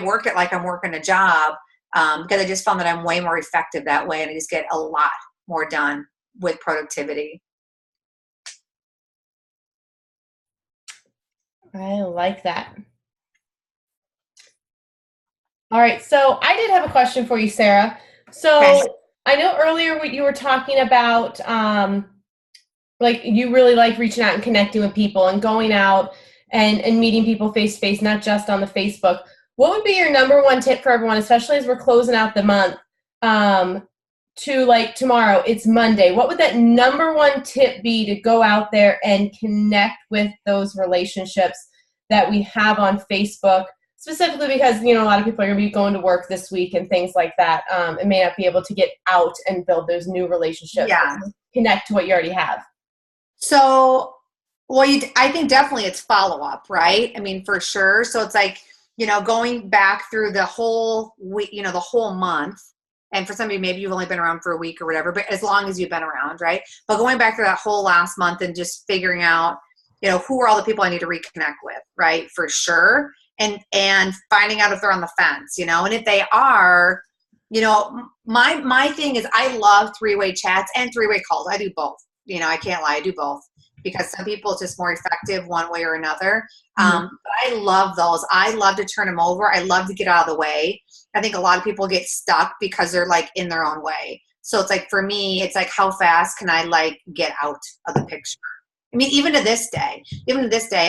work it like I'm working a job. Because I just found that I'm way more effective that way, and I just get a lot more done with productivity. I like that. All right. So I did have a question for you, Sarah. So Okay. I know earlier what you were talking about, like you really like reaching out and connecting with people and going out and meeting people face to face, not just on the Facebook. What would be your number one tip for everyone, especially as we're closing out the month, to like tomorrow, it's Monday, what would that number one tip be to go out there and connect with those relationships that we have on Facebook, specifically because, you know, a lot of people are going to be going to work this week and things like that, and may not be able to get out and build those new relationships, connect to what you already have? So, well, I think definitely it's follow-up, right? I mean, for sure. So it's like, you know, going back through the whole week, you know, the whole month. And for somebody, maybe you've only been around for a week or whatever, but as long as you've been around, right? But going back through that whole last month and just figuring out, you know, who are all the people I need to reconnect with, right? For sure. And finding out if they're on the fence, you know, and if they are, you know, my thing is I love three-way chats and three-way calls. I do both. You know, I can't lie, I do both because some people it's just more effective one way or another. But I love those. I love to turn them over. I love to get out of the way. I think a lot of people get stuck because they're like in their own way. So it's like, for me, it's like, how fast can I like get out of the picture? I mean, even to this day,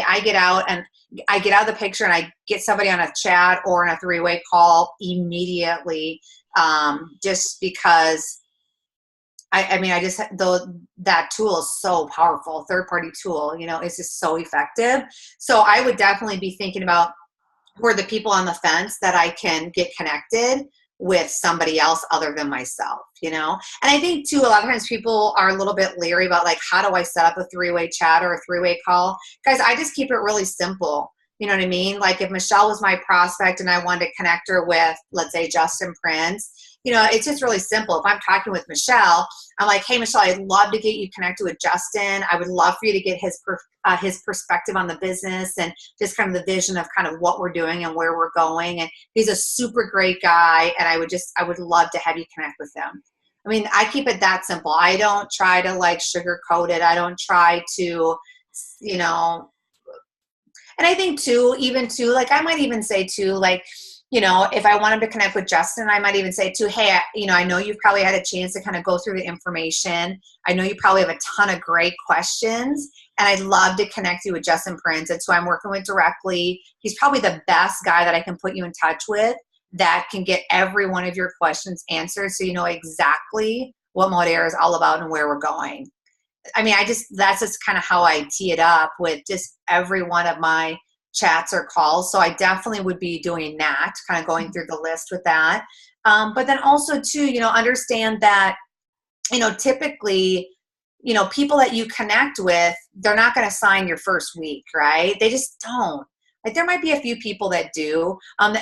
I get out of the picture and I get somebody on a chat or in a three-way call immediately, just because I mean, that tool is so powerful. Third-party tool, you know, it's just so effective. So I would definitely be thinking about who are the people on the fence that I can get connected with somebody else other than myself, you know? And I think too, a lot of times people are a little bit leery about like, how do I set up a three-way chat or a three-way call? Guys, I just keep it really simple. You know what I mean? Like if Michelle was my prospect and I wanted to connect her with, let's say, Justin Prince, you know, it's just really simple. If I'm talking with Michelle, I'm like, hey, Michelle, I'd love to get you connected with Justin. I would love for you to get his perspective on the business and just kind of the vision of kind of what we're doing and where we're going. And he's a super great guy. And I would love to have you connect with him. I mean, I keep it that simple. I don't try to like sugarcoat it. I don't try to, you know, and I think too, like I might even say too, like, you know, if I wanted to connect with Justin, I might even say too, hey, you know, I know you've probably had a chance to kind of go through the information. I know you probably have a ton of great questions, and I'd love to connect you with Justin Prince. It's who I'm working with directly. He's probably the best guy that I can put you in touch with that can get every one of your questions answered, so you know exactly what Modair is all about and where we're going. I mean, that's just kind of how I tee it up with just every one of my chats or calls. So I definitely would be doing that, kind of going through the list with that. But then also too, you know, understand that, you know, typically, you know, people that you connect with, they're not going to sign your first week, right? They just don't. Like there might be a few people that do,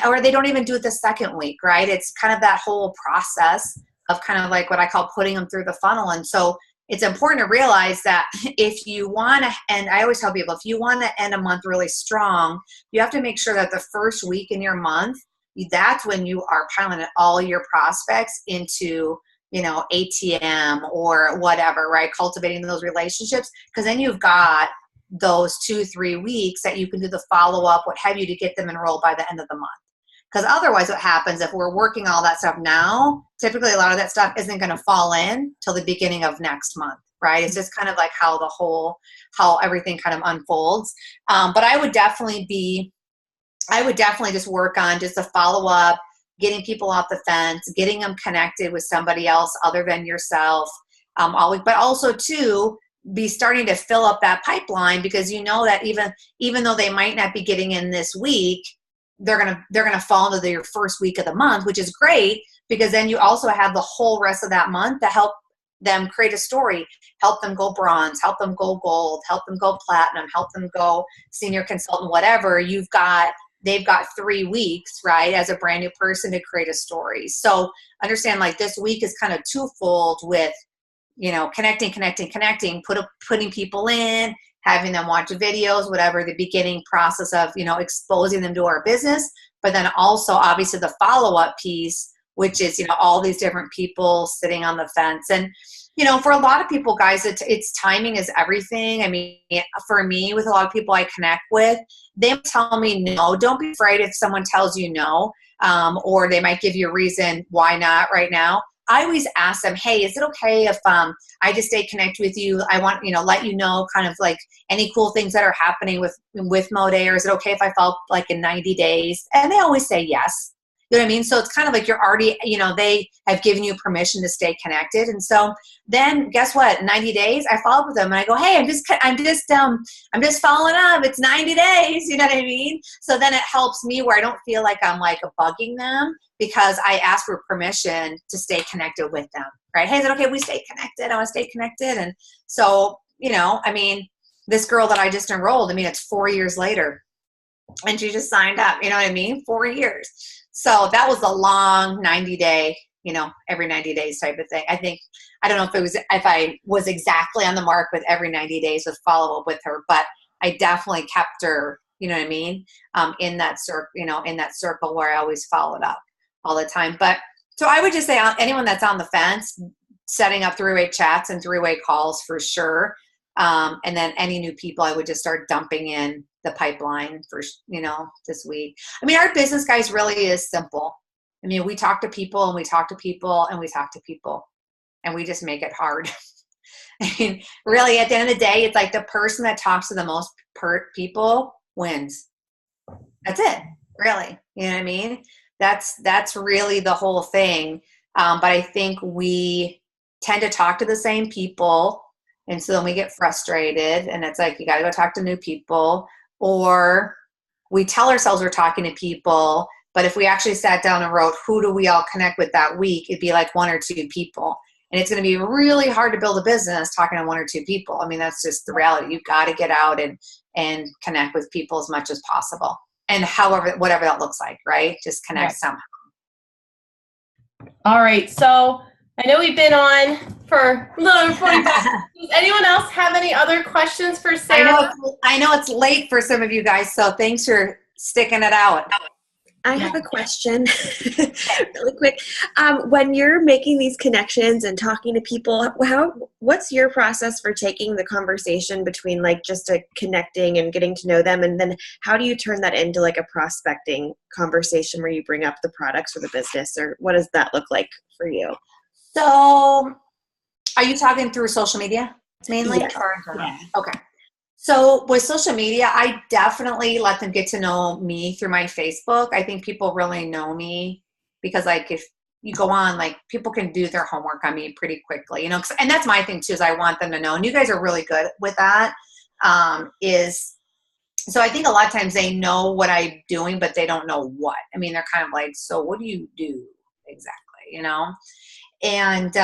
or they don't even do it the second week, right? It's kind of that whole process of kind of like what I call putting them through the funnel. And so it's important to realize that if you want to, and I always tell people, if you want to end a month really strong, you have to make sure that the first week in your month, that's when you are piling all your prospects into, you know, ATM or whatever, right? Cultivating those relationships. Because then you've got those 2-3 weeks that you can do the follow-up, what have you, to get them enrolled by the end of the month. Because otherwise what happens if we're working all that stuff now, typically a lot of that stuff isn't going to fall in till the beginning of next month, right? It's just kind of like how everything kind of unfolds. But I would definitely just work on just a follow-up, getting people off the fence, getting them connected with somebody else other than yourself. But also too, be starting to fill up that pipeline, because you know that even though they might not be getting in this week, they're gonna fall into your first week of the month, which is great, because then you also have the whole rest of that month to help them create a story, help them go bronze, help them go gold, help them go platinum, help them go senior consultant, whatever. They've got 3 weeks, right, as a brand new person to create a story. So understand, like, this week is kind of twofold with, you know, connecting, putting people in, having them watch videos, whatever, the beginning process of, you know, exposing them to our business, but then also obviously the follow-up piece, which is, you know, all these different people sitting on the fence. And, you know, for a lot of people, guys, it's timing is everything. I mean, for me, with a lot of people I connect with, they tell me no. Don't be afraid if someone tells you no, or they might give you a reason why not right now. I always ask them, hey, is it okay if I just stay connected with you? I want, you know, let you know kind of like any cool things that are happening with Modair. Is it okay if I follow up like in 90 days? And they always say yes. You know what I mean? So it's kind of like you're already, they have given you permission to stay connected. And so then guess what? 90 days, I follow up with them and I go, hey, I'm just following up. It's 90 days. You know what I mean? So then it helps me where I don't feel like I'm like bugging them because I ask for permission to stay connected with them, right? Hey, is it okay if we stay connected? I want to stay connected. And so, this girl that I just enrolled, it's 4 years later and she just signed up, you know what I mean? 4 years. So that was a long 90-day, every 90 days type of thing. I don't know if I was exactly on the mark with every 90 days with follow up with her, but I definitely kept her, you know what I mean? In that circle where I always followed up all the time. But so I would just say anyone that's on the fence, setting up 3-way chats and 3-way calls for sure. And then any new people, I would just start dumping in the pipeline for, this week. Our business, guys, really is simple. We talk to people and we talk to people and we talk to people and we just make it hard. Really at the end of the day, it's like the person that talks to the most people wins. That's it, really. You know what I mean? That's really the whole thing. But I think we tend to talk to the same people. And so then we get frustrated and it's like, you got to go talk to new people, or we tell ourselves we're talking to people. But if we actually sat down and wrote, who do we all connect with that week? It'd be like 1 or 2 people. And it's going to be really hard to build a business talking to 1 or 2 people. That's just the reality. You've got to get out and connect with people as much as possible. And whatever that looks like, right? Just connect somehow. All right. So I know we've been on for a little over 45 minutes. Does anyone else have any other questions for Sarah? I know it's late for some of you guys, so thanks for sticking it out. I have a question really quick. When you're making these connections and talking to people, what's your process for taking the conversation between like just connecting and getting to know them? And then how do you turn that into like a prospecting conversation where you bring up the products or the business, or what does that look like for you? So are you talking through social media mainly? Yes. Yeah. Okay. So with social media, I definitely let them get to know me through my Facebook. I think people really know me because like if you go on, like people can do their homework on me pretty quickly, and that's my thing too, is I want them to know, and you guys are really good with that. So I think a lot of times they know what I'm doing, but they don't know what. They're kind of like, so what do you do exactly, And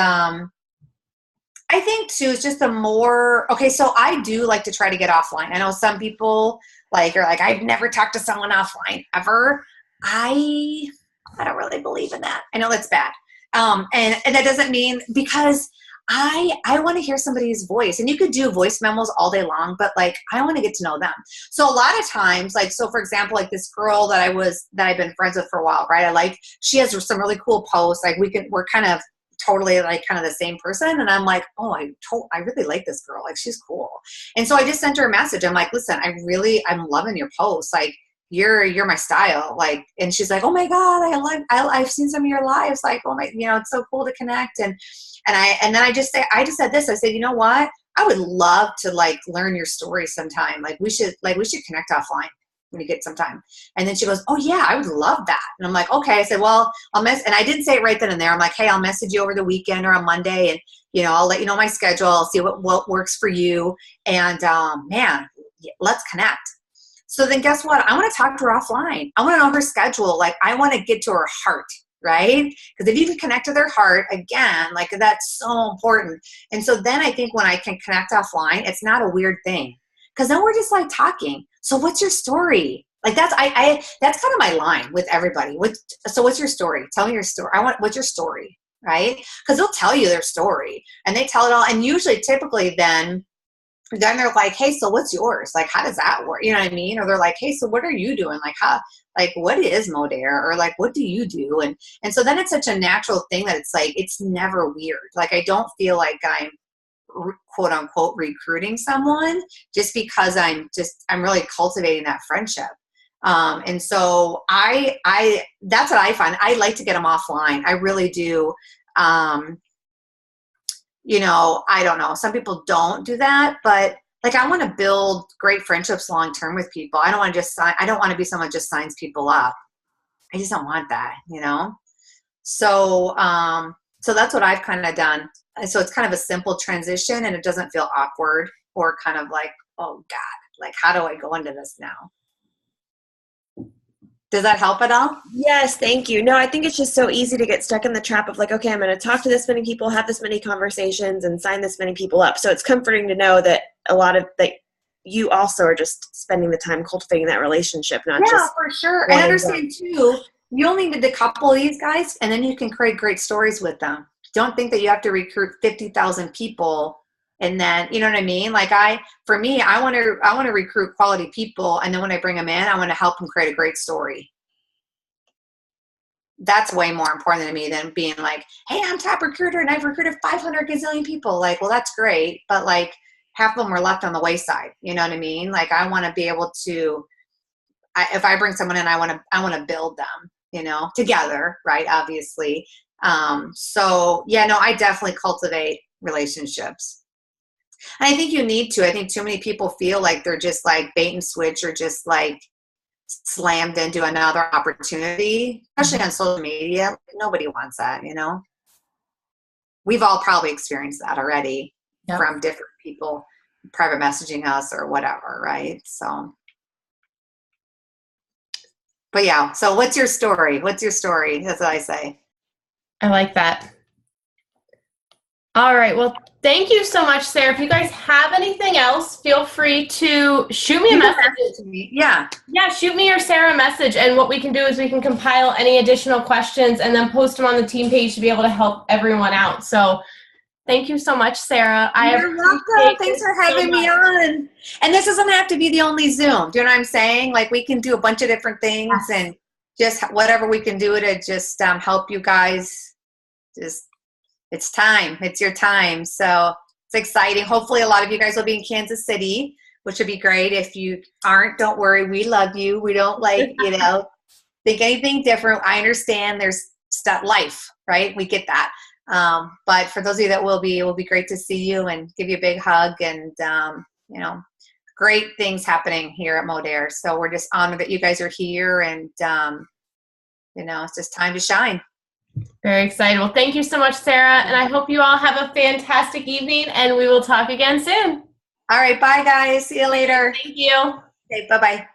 I think too, it's just so I do like to try to get offline. I know some people are like, I've never talked to someone offline ever. I don't really believe in that. I know that's bad. And that doesn't mean, because I want to hear somebody's voice, and you could do voice memos all day long, but like, I want to get to know them. So a lot of times, so for example, like this girl that I've been friends with for a while, right? She has some really cool posts. Like we're kind of totally like kind of the same person. And I'm like, oh, I really like this girl. Like she's cool. And so I just sent her a message. I'm like, listen, I'm loving your posts. Like you're my style. Like, and she's like, oh my God, I've seen some of your lives. Like, oh my, it's so cool to connect. And then I just said this, I said, you know what? I would love to like learn your story sometime. Like we should connect offline when you get some time. And then she goes, oh yeah, I would love that. And I'm like, okay. I said, well, and I didn't say it right then and there. I'm like, hey, I'll message you over the weekend or on Monday. And, I'll let you know my schedule. I'll see what works for you. And, man, let's connect. So then guess what? I want to talk to her offline. I want to know her schedule. Like I want to get to her heart, right? Because if you can connect to their heart, again, like that's so important. And so then I think when I can connect offline, it's not a weird thing. Because then we're just like talking. So what's your story? Like that's that's kind of my line with everybody. So what's your story? Tell me your story. What's your story, right? Because they'll tell you their story and they tell it all. And usually, typically, then they're like, hey, so what's yours? Like, how does that work? You know what I mean? Or they're like, hey, so what are you doing? Like what is Modere? Or like, what do you do? And so then it's such a natural thing that it's like, it's never weird. Like, I don't feel like I'm quote unquote recruiting someone just because I'm really cultivating that friendship. And so that's what I find. I like to get them offline. I really do. I don't know. Some people don't do that, but like, I want to build great friendships long-term with people. I don't want to be someone who just signs people up I just don't want that, you know? So, so that's what I've kind of done. So it's kind of a simple transition and it doesn't feel awkward or kind of like, oh God, like, how do I go into this now? Does that help at all? Yes, thank you. No, I think it's just so easy to get stuck in the trap of like, okay, I'm going to talk to this many people, have this many conversations, and sign this many people up. So it's comforting to know that a lot of that you also are just spending the time cultivating that relationship, not just for sure. And understand too, you only need a couple of these guys, and then you can create great stories with them. Don't think that you have to recruit 50,000 people. And then, you know what I mean? Like for me, I want to recruit quality people. And then when I bring them in, I want to help them create a great story. That's way more important to me than being like, hey, I'm top recruiter and I've recruited 500 gazillion people. Like, well, that's great. But like half of them are left on the wayside. You know what I mean? Like I want to be able to, if I bring someone in, I want to build them, you know, together. Right. Obviously. So yeah, no, I definitely cultivate relationships. And I think you need to. I think too many people feel like they're just like bait and switch or just like slammed into another opportunity, especially on social media. Nobody wants that, you know? We've all probably experienced that already from different people private messaging us or whatever, right? So, but yeah, so what's your story? What's your story? That's what I say. I like that. All right. Well, thank you so much, Sarah. If you guys have anything else, feel free to shoot me a message. Yeah. Yeah, shoot me or Sarah a message. And what we can do is we can compile any additional questions and then post them on the team page to be able to help everyone out. So thank you so much, Sarah. You're welcome. Thanks for having me on. And this doesn't have to be the only Zoom. Do you know what I'm saying? Like we can do a bunch of different things and just whatever we can do to just help you guys. Just it's time. It's your time. So it's exciting. Hopefully a lot of you guys will be in Kansas City, which would be great. If you aren't, don't worry. We love you. We don't like, you know, think anything different. I understand there's stuff, life, right? We get that. But for those of you that will be, it will be great to see you and give you a big hug and, you know, great things happening here at Modere. So we're just honored that you guys are here and, you know, it's just time to shine. Very excited. Well, thank you so much, Sarah. And I hope you all have a fantastic evening and we will talk again soon. All right. Bye guys. See you later. Thank you. Okay. Bye-bye.